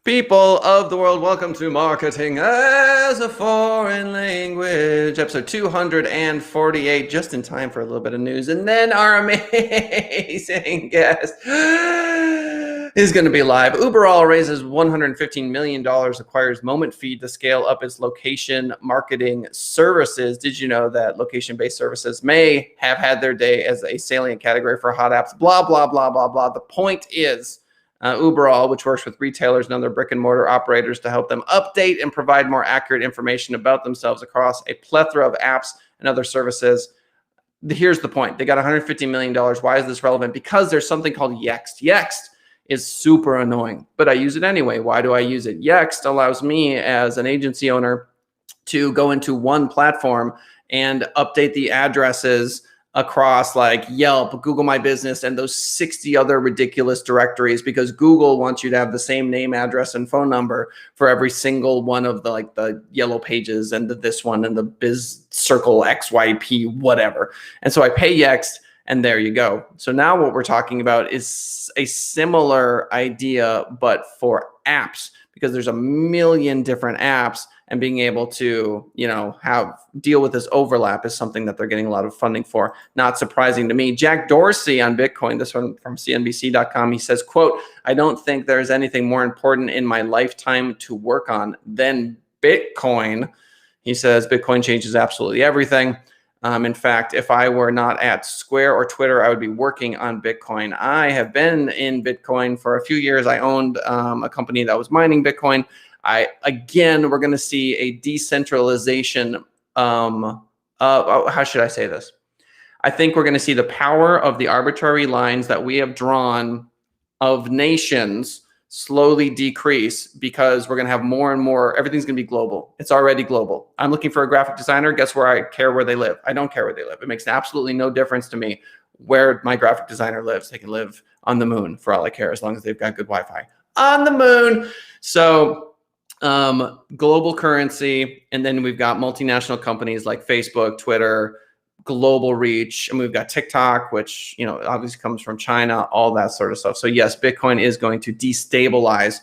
People of the world, welcome to Marketing as a Foreign Language, episode 248, just in time for a little bit of news. And then our amazing guest is going to be live. Uberall raises $115 million, acquires Moment Feed to scale up its location marketing services. Did you know that location-based services may have had their day as a salient category for hot apps? Blah, blah, blah, blah, blah. The point is, Uberall, which works with retailers and other brick and mortar operators to help them update and provide more accurate information about themselves across a plethora of apps and other services. Here's the point. They got $150 million. Why is this relevant? Because there's something called Yext. Yext is super annoying, but I use it anyway. Why do I use it? Yext allows me as an agency owner to go into one platform and update the addresses across like Yelp, Google My Business, and those 60 other ridiculous directories, because Google wants you to have the same name, address, and phone number for every single one of the yellow pages and this one and the biz circle XYP, whatever. And so I pay Yext, and there you go. So now what we're talking about is a similar idea, but for apps, because there's a million different apps, and being able to, deal with this overlap is something that they're getting a lot of funding for. Not surprising to me. Jack Dorsey on Bitcoin, this one from CNBC.com, he says, quote, "I don't think there's anything more important in my lifetime to work on than Bitcoin." He says, Bitcoin changes absolutely everything. In fact, if I were not at Square or Twitter, I would be working on Bitcoin. I have been in Bitcoin for a few years. I owned a company that was mining Bitcoin. We're going to see a decentralization. How should I say this? I think we're going to see the power of the arbitrary lines that we have drawn of nations slowly decrease, because we're going to have more and more. Everything's going to be global. It's already global. I'm looking for a graphic designer. Guess where? I care where they live. I don't care where they live. It makes absolutely no difference to me where my graphic designer lives. They can live on the moon for all I care, as long as they've got good Wi-Fi on the moon. So global currency, and then we've got multinational companies like Facebook, Twitter, global reach, and we've got TikTok, which obviously comes from China, all that sort of stuff. So yes, Bitcoin is going to destabilize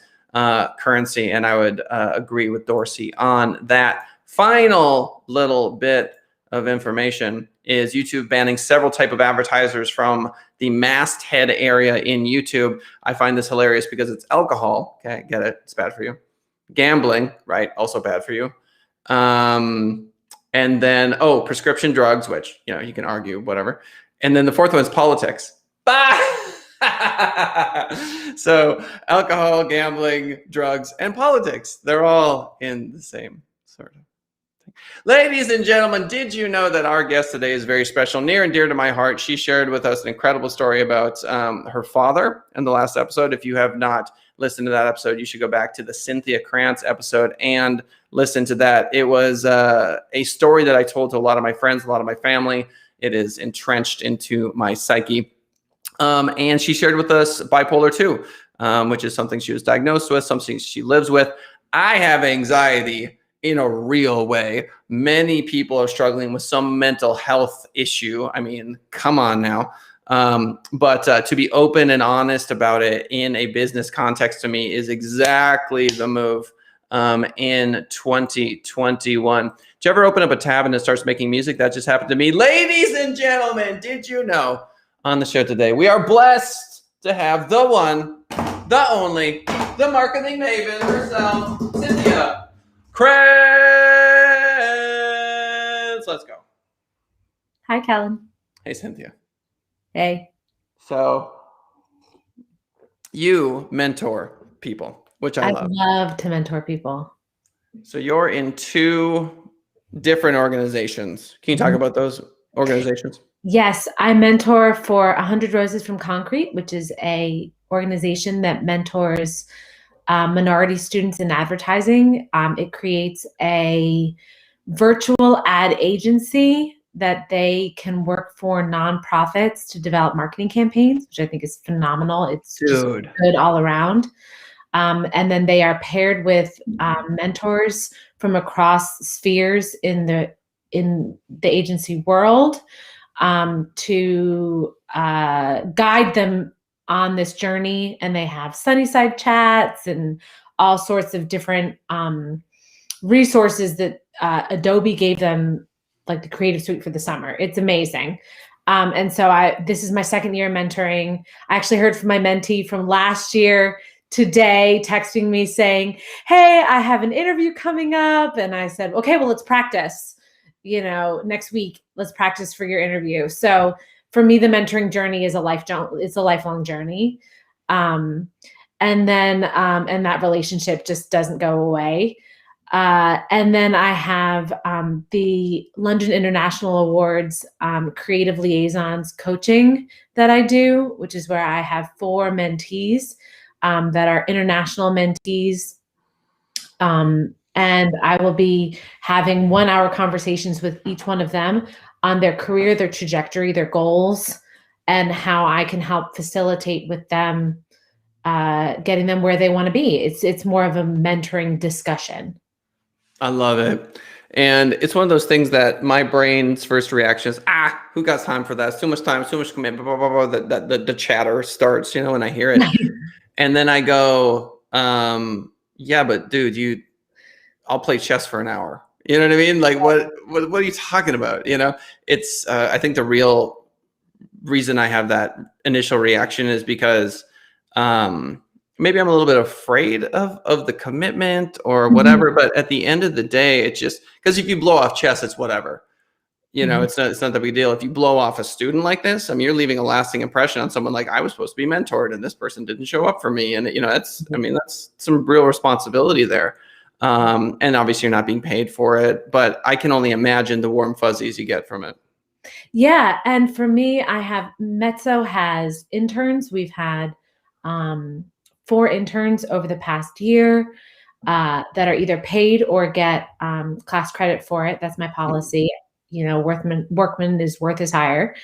currency, and I would agree with Dorsey on that. Final little bit of information is YouTube banning several type of advertisers from the masthead area in YouTube. I find this hilarious because it's alcohol. Okay, get it? It's bad for you. Gambling, right? Also bad for you. And then, prescription drugs, which, you can argue, whatever. And then the fourth one is politics. So alcohol, gambling, drugs, and politics, they're all in the same sort of thing. Ladies and gentlemen, did you know that our guest today is very special, near and dear to my heart? She shared with us an incredible story about her father in the last episode. If you have not listened to that episode, you should go back to the Cynthia Krantz episode and listen to that. It was a story that I told to a lot of my friends, a lot of my family. It is entrenched into my psyche. And she shared with us bipolar 2, which is something she was diagnosed with, something she lives with. I have anxiety in a real way. Many people are struggling with some mental health issue. I mean, come on now. But to be open and honest about it in a business context, to me, is exactly the move in 2021. Did you ever open up a tab and it starts making music? That just happened to me. Ladies and gentlemen, did you know, on the show today, we are blessed to have the one, the only, the marketing maven herself, Cynthia Krantz. Let's go. Hi, Kellen. Hey, Cynthia. Hey. So you mentor people, which I love. Love to mentor people. So you're in 2 different organizations. Can you talk about those organizations? Yes, I mentor for 100 Roses from Concrete, which is a organization that mentors minority students in advertising. It creates a virtual ad agency that they can work for nonprofits to develop marketing campaigns, which I think is phenomenal. It's just good all around. And then they are paired with mentors from across spheres in the agency world to guide them on this journey. And they have Sunnyside chats and all sorts of different resources that Adobe gave them, like the Creative Suite for the summer. It's amazing. And so this is my second year mentoring. I actually heard from my mentee from last year today, texting me saying, hey, I have an interview coming up. And I said, okay, well, let's practice, next week, let's practice for your interview. So for me, the mentoring journey is it's a lifelong journey. And that relationship just doesn't go away. And then I have the London International Awards Creative Liaisons coaching that I do, which is where I have 4 mentees that are international mentees. And I will be having 1-hour conversations with each one of them on their career, their trajectory, their goals, and how I can help facilitate with them getting them where they want to be. It's more of a mentoring discussion. I love it. And it's one of those things that my brain's first reaction is, who got time for that? It's too much time, too much commitment, blah, blah, blah. The chatter starts, when I hear it. And then I go, yeah, but dude, I'll play chess for an hour. You know what I mean? Like, what are you talking about? It's, I think the real reason I have that initial reaction is because, maybe I'm a little bit afraid of the commitment or whatever, but at the end of the day, it's just because if you blow off chess, it's whatever. It's not that big deal. If you blow off a student like this, I mean, you're leaving a lasting impression on someone. Like, I was supposed to be mentored and this person didn't show up for me. And, that's some real responsibility there. And obviously you're not being paid for it, but I can only imagine the warm fuzzies you get from it. Yeah. And for me, Mezzo has interns. We've had 4 interns over the past year that are either paid or get class credit for it. That's my policy. Workman is worth his hire.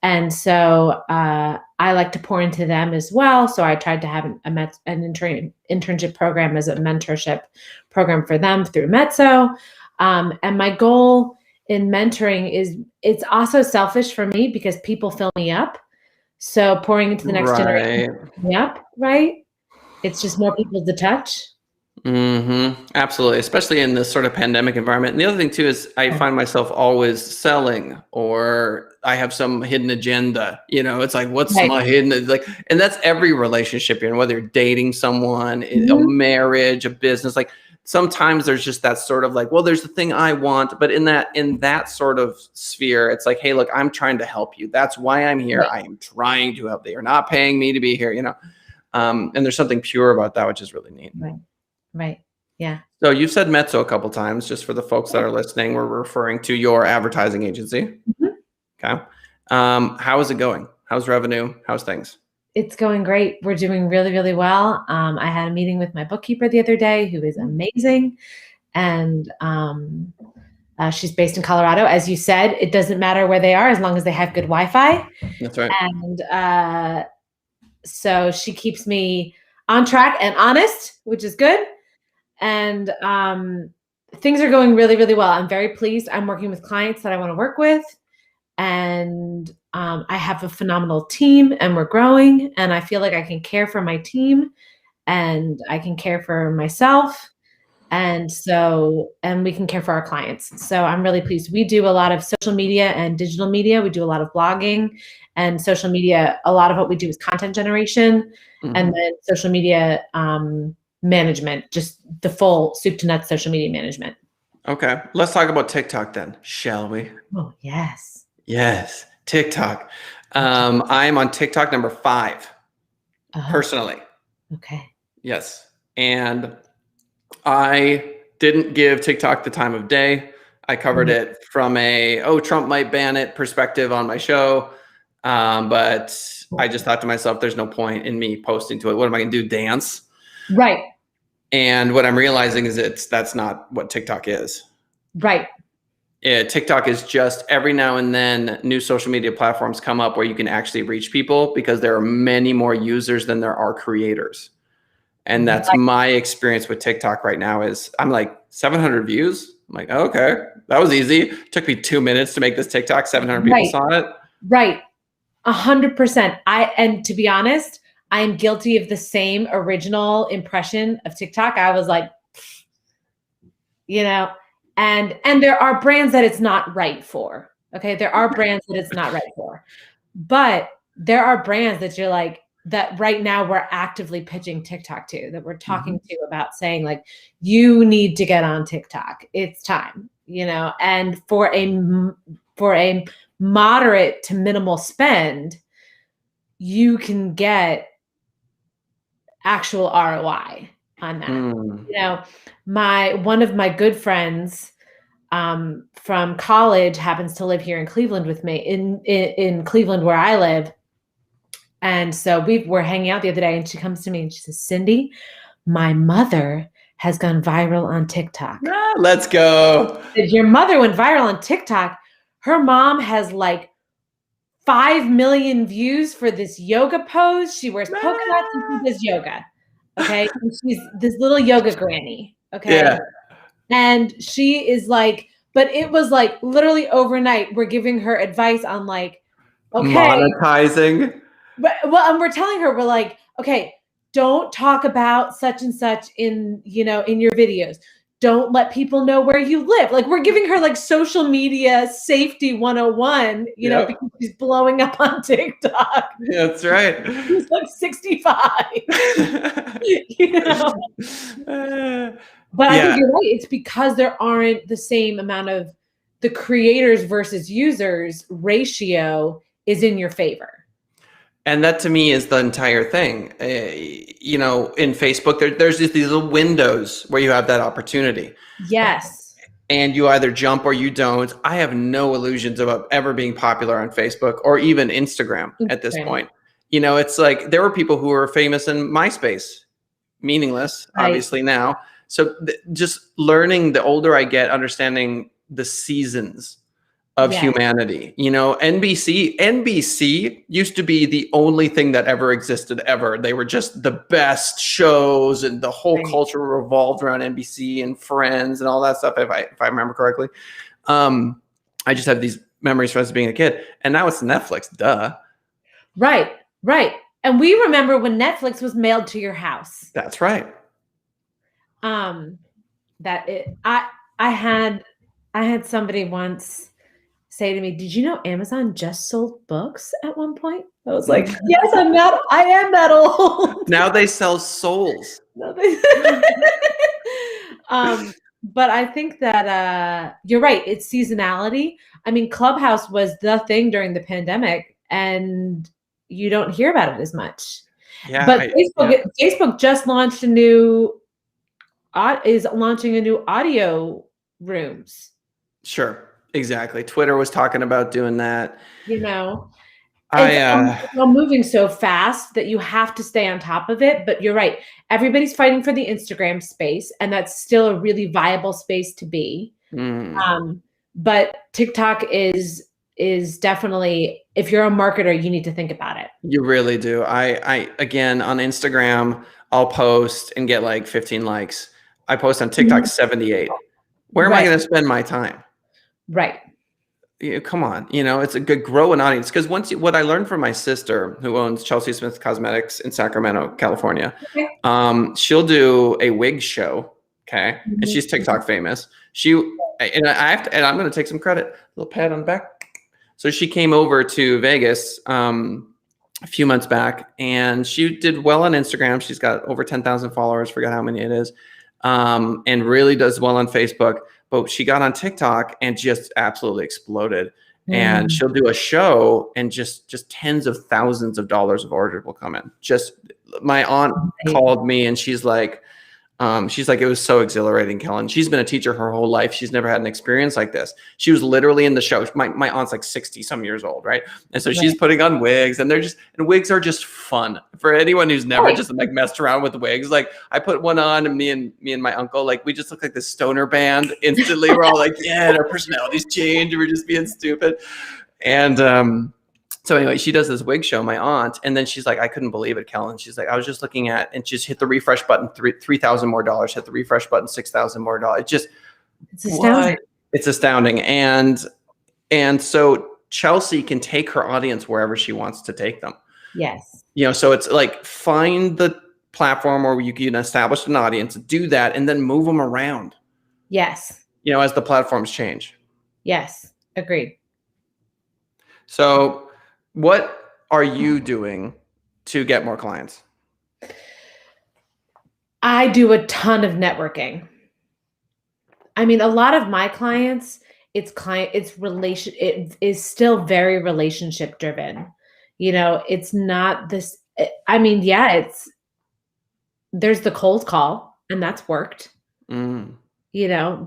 And so I like to pour into them as well. So I tried to have an internship program as a mentorship program for them through Mezzo. And my goal in mentoring is, it's also selfish for me because people fill me up. So pouring into the next generation, yep, right? It's just more people to touch. Absolutely. Especially in this sort of pandemic environment. And the other thing too, is I find myself always selling, or I have some hidden agenda, it's like, what's my hidden, like, and that's every relationship you're in, whether you're dating someone, a marriage, a business, like sometimes there's just that sort of like, well, there's the thing I want, but in that sort of sphere, it's like, hey, look, I'm trying to help you. That's why I'm here. I am trying to help. They are not paying me to be here, and there's something pure about that, which is really neat. Right. Yeah. So you've said Mezzo a couple times, just for the folks that are listening, we're referring to your advertising agency. Okay. How is it going? How's revenue? How's things? It's going great. We're doing really, really well. I had a meeting with my bookkeeper the other day, who is amazing. And she's based in Colorado. As you said, it doesn't matter where they are as long as they have good Wi-Fi. That's right. And so she keeps me on track and honest, which is good. And things are going really, really well. I'm very pleased. I'm working with clients that I want to work with. And I have a phenomenal team, and we're growing. And I feel like I can care for my team, and I can care for myself. And we can care for our clients. So I'm really pleased. We do a lot of social media and digital media. We do a lot of blogging and social media. A lot of what we do is content generation, and then social media management, just the full soup to nuts social media management. Okay. Let's talk about TikTok then, shall we? Oh, yes. Yes. TikTok. I'm on TikTok number 5 personally. Okay. Yes. And I didn't give TikTok the time of day. I covered it from Trump might ban it perspective on my show. But I just thought to myself, there's no point in me posting to it. What am I going to do? Dance? Right. And what I'm realizing is that's not what TikTok is. Right. TikTok is just every now and then new social media platforms come up where you can actually reach people, because there are many more users than there are creators. And that's my experience with TikTok right now. Is I'm like 700 views. I'm like, okay, that was easy. It took me 2 minutes to make this TikTok. 700 people saw it. Right. 100%. And to be honest, I'm guilty of the same original impression of TikTok. I was like, and there are brands that it's not right for. Okay. There are brands that it's not right for, but there are brands that you're like, that right now we're actively pitching TikTok to, that we're talking to about saying like, you need to get on TikTok. It's time, and for a moderate to minimal spend, you can get actual ROI on that. One of my good friends from college happens to live here in Cleveland with me, in Cleveland where I live. And so we're hanging out the other day, and she comes to me and she says, Cindy, my mother has gone viral on TikTok. Let's go. If your mother went viral on TikTok, her mom has like 5 million views for this yoga pose. She wears polka dots and she does yoga. Okay. And she's this little yoga granny. Okay. Yeah. And she is like, but it was like literally overnight, we're giving her advice on like, okay. Monetizing. And we're telling her, we're like, okay, don't talk about such and such in your videos. Don't let people know where you live. Like, we're giving her like social media safety 101, because she's blowing up on TikTok. That's right. She's like 65. But I think you're right. It's because there aren't the same amount of the creators versus users ratio is in your favor. And that to me is the entire thing. In Facebook, there's just these little windows where you have that opportunity. Yes. And you either jump or you don't. I have no illusions about ever being popular on Facebook or even Instagram at this point. It's like there were people who were famous in MySpace, meaningless, obviously now. So just learning, the older I get, understanding the seasons of humanity. NBC used to be the only thing that ever existed ever. They were just the best shows, and the whole culture revolved around NBC and Friends and all that stuff, if I remember correctly. I just have these memories from being a kid, and now it's Netflix. Duh. Right. And we remember when Netflix was mailed to your house. That's right. I had somebody once say to me, did you know Amazon just sold books at one point? I was like, yes, I am that old. Now they sell souls. But I think that you're right. It's seasonality. I mean, Clubhouse was the thing during the pandemic, and you don't hear about it as much. Yeah, but Facebook just launched is launching a new audio rooms. Sure. Exactly. Twitter was talking about doing that. It's all moving so fast that you have to stay on top of it. But you're right. Everybody's fighting for the Instagram space, and that's still a really viable space to be. But TikTok is definitely, if you're a marketer, you need to think about it. You really do. I again, on Instagram, I'll post and get like 15 likes. I post on TikTok 78. Where am I going to spend my time? Right. Come on. It's a good grow an audience. Because what I learned from my sister, who owns Chelsea Smith Cosmetics in Sacramento, California, she'll do a wig show. Okay. And she's TikTok famous. I'm going to take some credit. Little pat on the back. So she came over to Vegas a few months back, and she did well on Instagram. She's got over 10,000 followers. Forgot how many it is. And really does well on Facebook. But she got on TikTok and just absolutely exploded. And she'll do a show, and just tens of thousands of dollars of orders will come in. Just my aunt called me, and she's like, it was so exhilarating, Kellen. She's been a teacher her whole life. She's never had an experience like this. She was literally in the show. My aunt's like 60 some years old, right? And so she's putting on wigs, and wigs are just fun for anyone who's never just like messed around with wigs. Like, I put one on, and me and my uncle, like, we just look like this stoner band instantly. We're all like, yeah, our personalities change. We're just being stupid. And so anyway, she does this wig show, my aunt, and then she's like, I couldn't believe it, Kellen. She's like, I was just looking at, and just hit the refresh button, $3,000 more, hit the refresh button, $6,000 more. It's astounding. It's astounding. And so Chelsea can take her audience wherever she wants to take them. Yes. So it's like find the platform where you can establish an audience, do that, and then move them around, Yes. as the platforms change. Yes. Agreed. So what are you doing to get more clients? I do a ton of networking. I mean, a lot of my clients, it is still very relationship driven. It's not this, I mean, yeah, there's the cold call and that's worked, Mm,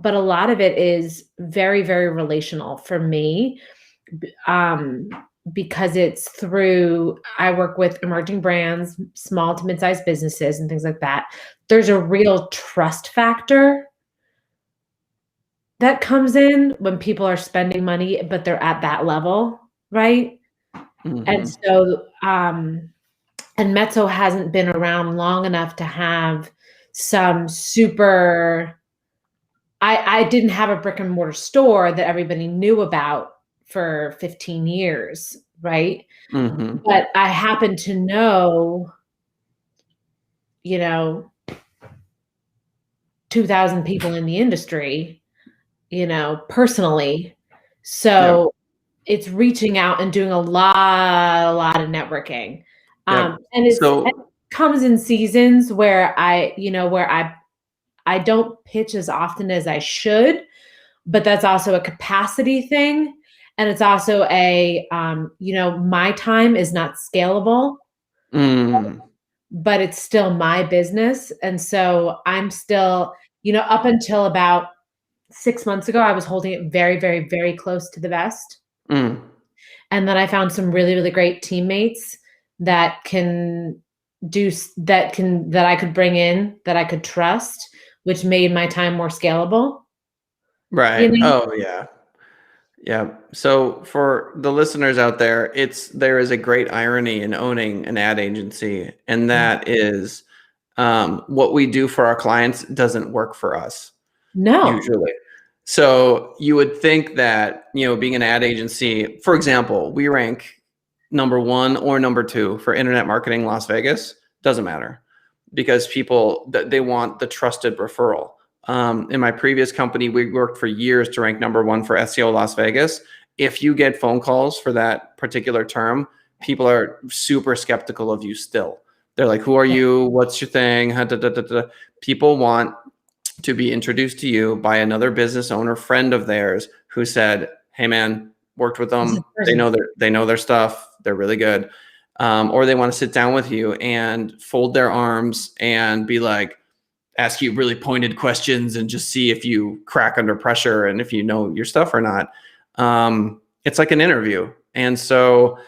but a lot of it is very, very relational for me. Um, because I work with emerging brands, small to mid-sized businesses and things like that. There's a real trust factor that comes in when people are spending money, but they're at that level, right? And mhm. so, and Mezzo hasn't been around long enough to have some super. I didn't have a brick and mortar store that everybody knew about for 15 years, right? Mhm. But I happen to know, you know, 2,000 people in the industry, personally. Yep. So it's reaching out and doing a lot of networking. Yep. And it So, comes in seasons where I don't pitch as often as I should, but that's also a capacity thing. And it's also my time is not scalable, mm, but it's still my business. And so I'm still, up until about 6 months ago, I was holding it very, very, very close to the vest. mm, And then I found some really, really great teammates that that I could bring in, that I could trust, which made my time more scalable. You right. know? Oh, yeah. Yeah. So for the listeners out there, there is a great irony in owning an ad agency, and that is what we do for our clients doesn't work for us No, usually. So you would think that, being an ad agency, for example, we rank number one or number two for internet marketing Las Vegas, doesn't matter because people they want the trusted referral. In my previous company, we worked for years to rank number one for SEO Las Vegas. If you get phone calls for that particular term, people are super skeptical of you still. They're like, who are you? What's your thing? People want to be introduced to you by another business owner friend of theirs who said, hey man, worked with this is them. person. They know their stuff. They're really good. Or they want to sit down with you and fold their arms and be like, ask you really pointed questions and just see if you crack under pressure and if you know your stuff or not. It's like an interview. And so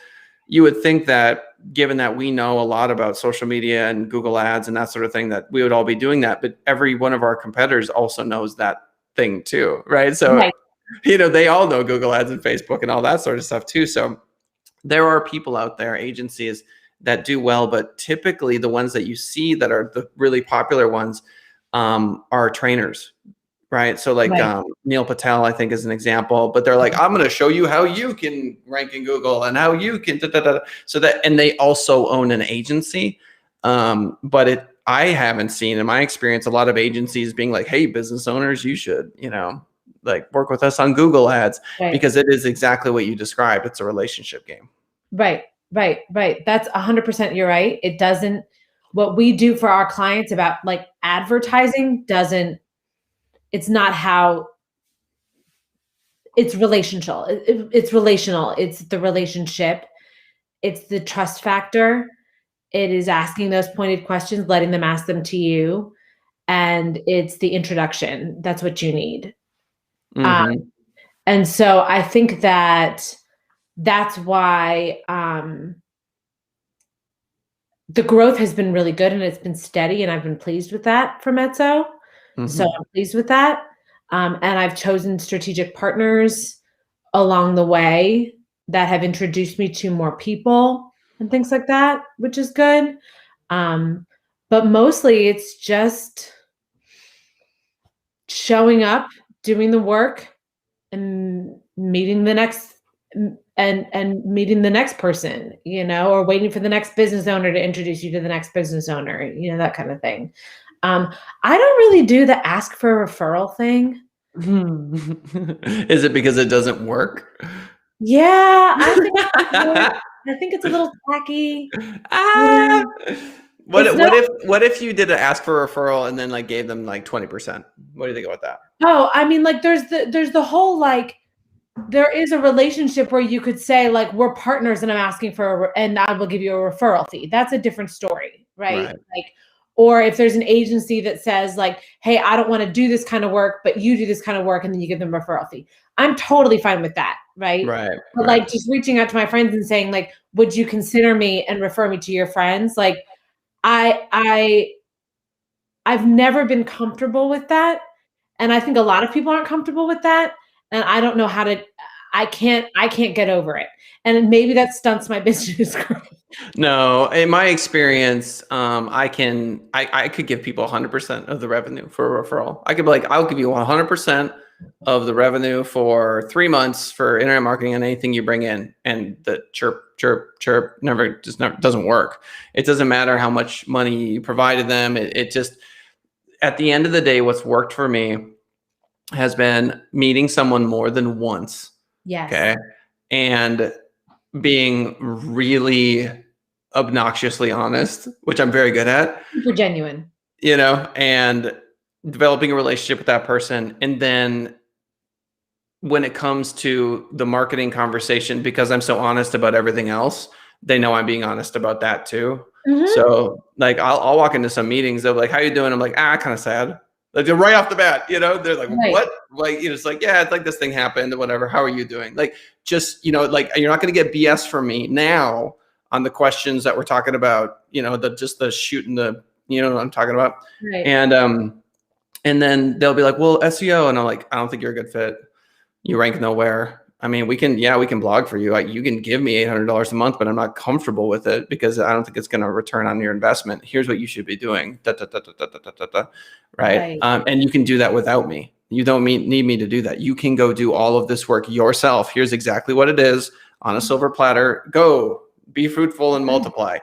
you would think that given that we know a lot about social media and Google ads and that sort of thing, that we would all be doing that. But every one of our competitors also knows that thing too, right? So, Right. they all know Google ads and Facebook and all that sort of stuff too. So there are people out there, agencies that do well, but typically the ones that you see that are the really popular ones are trainers, right? So like Right. Neil Patel, I think is an example, but they're like, I'm going to show you how you can rank in Google and how you can, da, da, da. So that, and they also own an agency. But I haven't seen in my experience, a lot of agencies being like, hey, business owners, you should, like work with us on Google ads, Right. because it is exactly what you described. It's a relationship game. Right. Right. Right. That's 100% you're right. It doesn't what we do for our clients about like advertising doesn't it's not how it's relational. It's relational. It's the relationship. It's the trust factor. It is asking those pointed questions, letting them ask them to you, and it's the introduction. That's what you need. Um, Mm-hmm. and so I think that's why the growth has been really good and it's been steady, and I've been pleased with that for Mezzo. So Mm-hmm. I'm pleased with that. And I've chosen strategic partners along the way that have introduced me to more people and things like that, which is good. Um, but mostly it's just showing up, doing the work, and meeting the next and meeting the next person, or waiting for the next business owner to introduce you to the next business owner, that kind of thing. I don't really do the ask for a referral thing. Is it because it doesn't work? Yeah, I think it's a little tacky. Ah! Yeah. It's not. What if you did an ask for a referral and then like gave them like 20%? What do you think about that? Oh, I mean, like there's the whole like there is a relationship where you could say like we're partners and I'm asking for and I will give you a referral fee. That's a different story, right? Right. Like, or if there's an agency that says like, hey, I don't want to do this kind of work, but you do this kind of work, and then you give them a referral fee. I'm totally fine with that, right? Right. But Right. like just reaching out to my friends and saying like, would you consider me and refer me to your friends? Like, I I've never been comfortable with that. And I think a lot of people aren't comfortable with that. And I don't know how to I can't get over it. And maybe that stunts my business growth. No, in my experience, I could give people 100% of the revenue for a referral. I could be like, I'll give you 100% of the revenue for 3 months for internet marketing and anything you bring in. And the chirp never doesn't work. It doesn't matter how much money you provided them. It just, at the end of the day, what's worked for me has been meeting someone more than once. Yes. Okay. And being really obnoxiously honest, which I'm very good at, Super genuine. and developing a relationship with that person. And then when it comes to the marketing conversation, because I'm so honest about everything else, they know I'm being honest about that too. Mhm. So like I'll walk into some meetings, they're like, how you doing? I'm like, kind of sad. Like they're right off the bat, they're like, Right. what? Like, it's like, yeah, it's like this thing happened or whatever. How are you doing? Like, just, like, you're not going to get BS from me now on the questions that we're talking about, the shooting you know what I'm talking about. Right. And then they'll be like, well, SEO. And I'm like, I don't think you're a good fit. You rank nowhere. I mean, we can blog for you. You can give me $800 a month, but I'm not comfortable with it because I don't think it's going to return on your investment. Here's what you should be doing. Right. And you can do that without me. You don't need me to do that. You can go do all of this work yourself. Here's exactly what it is on a silver platter. Go be fruitful and multiply.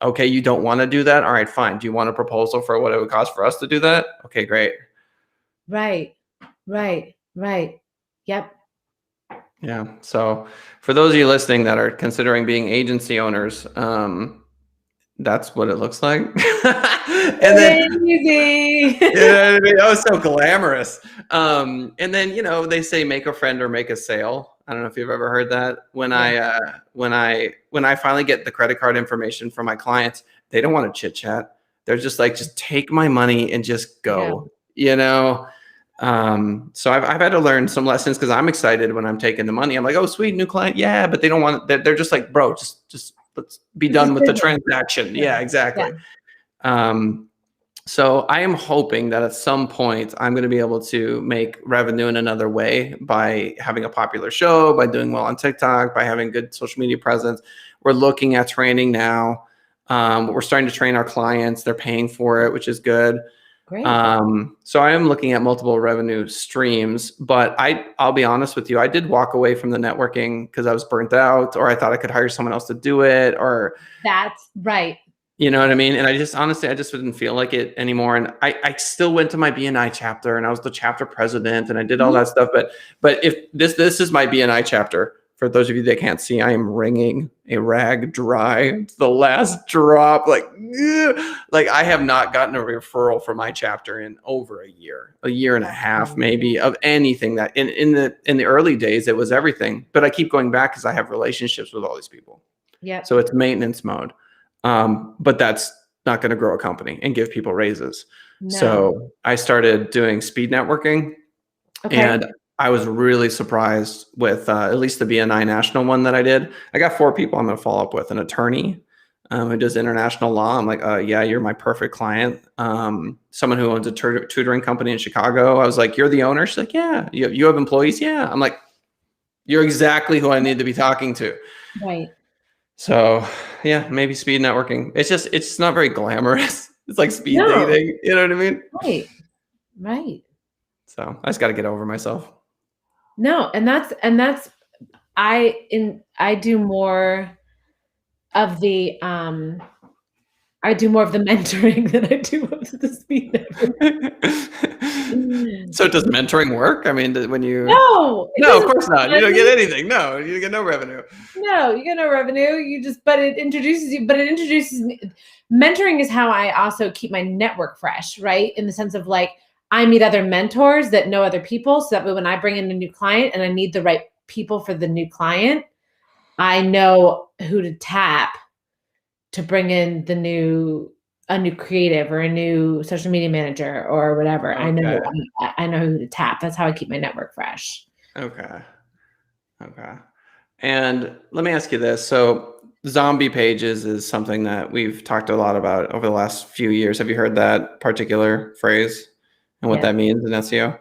Okay. You don't want to do that. All right, fine. Do you want a proposal for what it would cost for us to do that? Okay, great. Right. Yep. Yeah. So for those of you listening that are considering being agency owners, that's what it looks like. And then easy. That was so glamorous. And then, they say make a friend or make a sale. I don't know if you've ever heard that. When I finally get the credit card information from my clients, they don't want to chit chat. They're just like, just take my money and just go, So I've had to learn some lessons because I'm excited when I'm taking the money. I'm like, oh, sweet, new client. Yeah. But they don't want it. They're just like, bro, just let's be done with the transaction. Yeah, exactly. Yeah. So I am hoping that at some point I'm going to be able to make revenue in another way by having a popular show, by doing well on TikTok, by having good social media presence. We're looking at training now. We're starting to train our clients. They're paying for it, which is good. Great. So I am looking at multiple revenue streams, but I'll be honest with you. I did walk away from the networking because I was burnt out, or I thought I could hire someone else to do it, or that's right. You know what I mean? And I just didn't feel like it anymore. And I still went to my BNI chapter and I was the chapter president and I did all that stuff. But if this is my BNI chapter, for those of you that can't see, I am wringing a rag dry. It's the last drop. Like I have not gotten a referral from my chapter in over a year and a half, maybe, of anything that in the early days, it was everything. But I keep going back because I have relationships with all these people. Yeah. So it's maintenance mode. But that's not going to grow a company and give people raises. No. So I started doing speed networking, and I was really surprised with at least the BNI national one that I did. I got 4 people I'm going to follow up with: an attorney who does international law. I'm like, yeah, you're my perfect client. Someone who owns a tutoring company in Chicago. I was like, you're the owner? She's like, yeah. You have employees? Yeah. I'm like, you're exactly who I need to be talking to. Right. So yeah, maybe speed networking. It's not very glamorous. It's like speed dating. You know what I mean? Right. So I just got to get over myself. No, and that's I do more of the mentoring than I do of the speed network. So does mentoring work? I mean, when you No, it no, of doesn't course make not. You don't get money. anything. No, you get no revenue. No, you get no revenue. You just, but it introduces you, but it introduces me. Mentoring is how I also keep my network fresh, right? In the sense of like, I meet other mentors that know other people. So that way when I bring in a new client and I need the right people for the new client, I know who to tap to bring in a new creative or a new social media manager or whatever. Okay. I know who to tap. That's how I keep my network fresh. Okay. Okay. And let me ask you this. So zombie pages is something that we've talked a lot about over the last few years. Have you heard that particular phrase and what Yes. that means in SEO?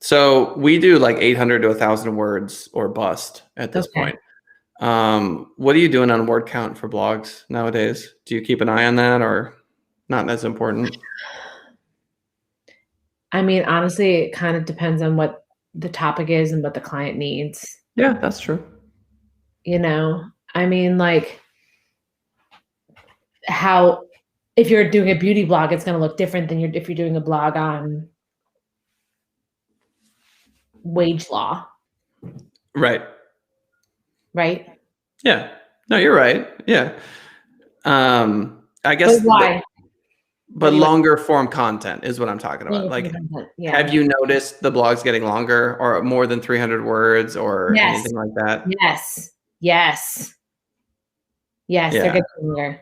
So we do like 800 to 1,000 words or bust at this Okay. point. What are you doing on word count for blogs nowadays? Do you keep an eye on that or not as important? I mean, honestly, it kind of depends on what the topic is and what the client needs. Yeah, that's true. You know, I mean, like how if you're doing a beauty blog, it's going to look different than if you're doing a blog on wage law, Right. right? Yeah. No, you're right. Yeah. I But guess why? What but do you like? longer form content is what I'm talking about. Like, Yeah. have you noticed the blogs getting longer or more than 300 words or Yes. anything like that? Yes. Yes. Yes. They're Yeah. getting longer.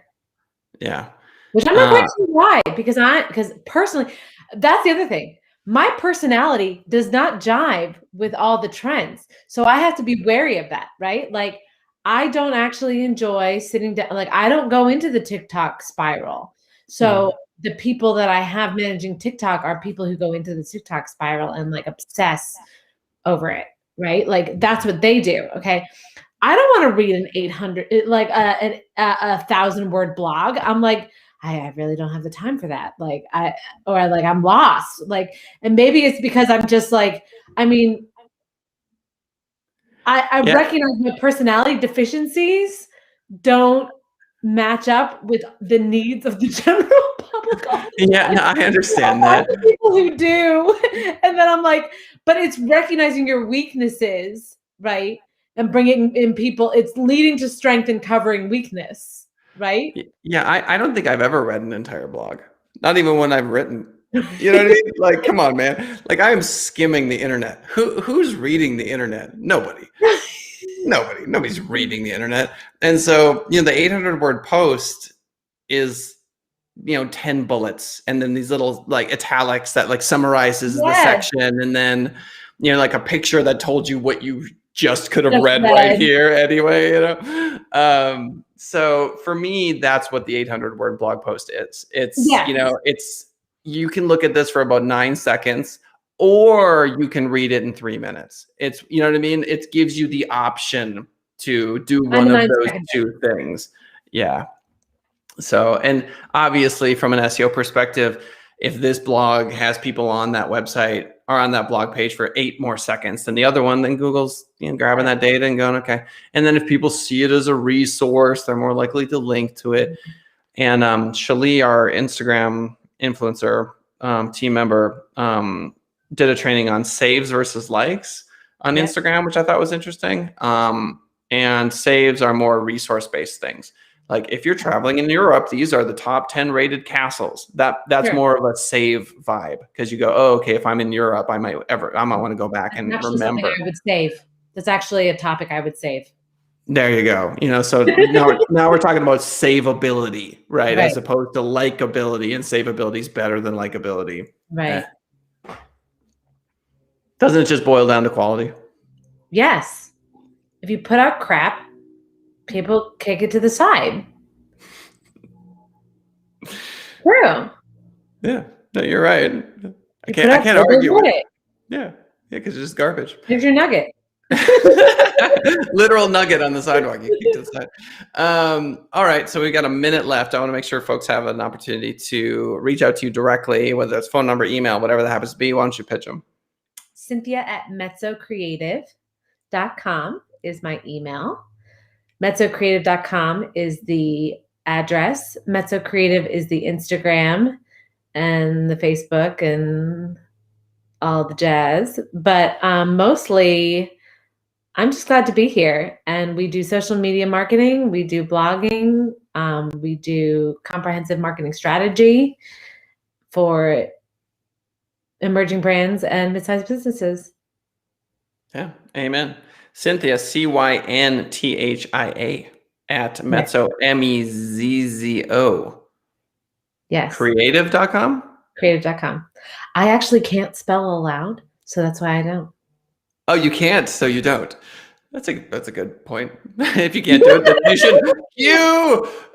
Yeah. Which I'm not quite Uh, sure why, because personally, that's the other thing. My personality does not jive with all the trends. So I have to be wary of that, right? Like I don't actually enjoy sitting down, like I don't go into the TikTok spiral. So the people that I have managing TikTok are people who go into the TikTok spiral and like obsess over it, right? Like that's what they do. Okay. I don't want to read an 800, like a 1,000 word blog. I'm like, I really don't have the time for that. Like I'm lost. Like, and maybe it's because I'm just like, I mean, I yeah. recognize my personality deficiencies don't match up with the needs of the general public. Yeah. No, I I understand find that. the people who do, and then I'm like, but it's recognizing your weaknesses, right? And bringing in people. It's leading to strength and covering weakness, right? Yeah. I don't think I've ever read an entire blog, not even one I've written. You know what I mean? Like, come on, man. Like, I am skimming the internet. Who's reading the internet? Nobody. Nobody's reading the internet. And so, the 800 word post is, 10 bullets and then these little like italics that like summarizes the Yes, section and then, like a picture that told you what you just could have just read right read. here anyway. So for me, that's what the 800 word blog post is. It's, Yes, you can look at this for about 9 seconds or you can read it in 3 minutes. It's, you know what I mean? It gives you the option to do I'm one a of 9 those second. two things. Yeah. So, and obviously from an SEO perspective, if this blog has people on that website or on that blog page for 8 more seconds than the other one, then Google's grabbing that data and going, okay. And then if people see it as a resource, they're more likely to link to it. And Shali, our Instagram influencer team member, did a training on saves versus likes on Yep. Instagram, which I thought was interesting. And saves are more resource-based things. Like if you're traveling in Europe, these are the top 10 rated castles. That's Sure. more of a save vibe because you go, oh, okay, if I'm in Europe, I might want to go back That's and actually something remember. I would save. That's actually a topic I would save. There you go. So now we're talking about savability, right? Right. As opposed to likability, and savability is better than likability. Right. Doesn't it just boil down to quality? Yes. If you put out crap, people kick it to the side. True. Yeah, no, you're right. I You put out can't good, argue with. put it. Yeah, because it's just garbage. Here's your nugget. Literal nugget on the sidewalk. You kicked to the side. All right, so we got a minute left. I want to make sure folks have an opportunity to reach out to you directly, whether it's phone number, email, whatever that happens to be. Why don't you pitch them? Cynthia at mezzocreative.com. mezzocreative.com is my email. Mezzocreative.com is the address. Mezzocreative is the Instagram and the Facebook and all the jazz. But mostly, I'm just glad to be here. And we do social media marketing. We do blogging. We do comprehensive marketing strategy for emerging brands and mid-sized businesses. Yeah, amen. Cynthia, Cynthia at Mezzo, Mezzo. Yes. Creative.com? Creative.com. I actually can't spell aloud, so that's why I don't. Oh, you can't, so you don't. That's a good point. If you can't do it, then you should.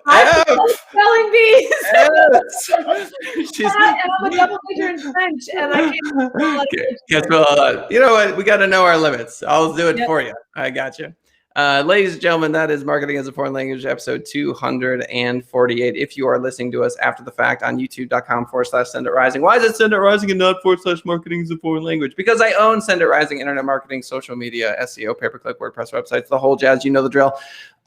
I'm spelling bees. I'm a double major in French, and I can't spell. You know what? We got to know our limits. I'll do it for you. I got you. Ladies and gentlemen, that is Marketing as a Foreign Language, episode 248. If you are listening to us after the fact on youtube.com/Send It Rising. Why is it Send It Rising and not /Marketing as a Foreign Language? Because I own Send It Rising, internet marketing, social media, SEO, pay-per-click, WordPress websites, the whole jazz. You know the drill.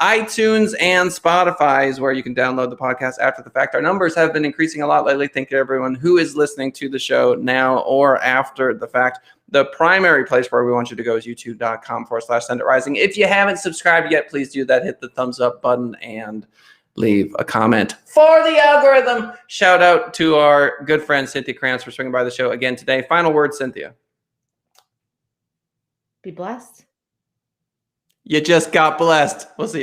iTunes and Spotify is where you can download the podcast after the fact. Our numbers have been increasing a lot lately. Thank you to everyone who is listening to the show now or after the fact. The primary place where we want you to go is youtube.com/Send It Rising. If you haven't subscribed yet, please do that. Hit the thumbs up button and leave a comment for the algorithm. Shout out to our good friend Cynthia Krantz for swinging by the show again today. Final word, Cynthia. Be blessed. You just got blessed. We'll see you.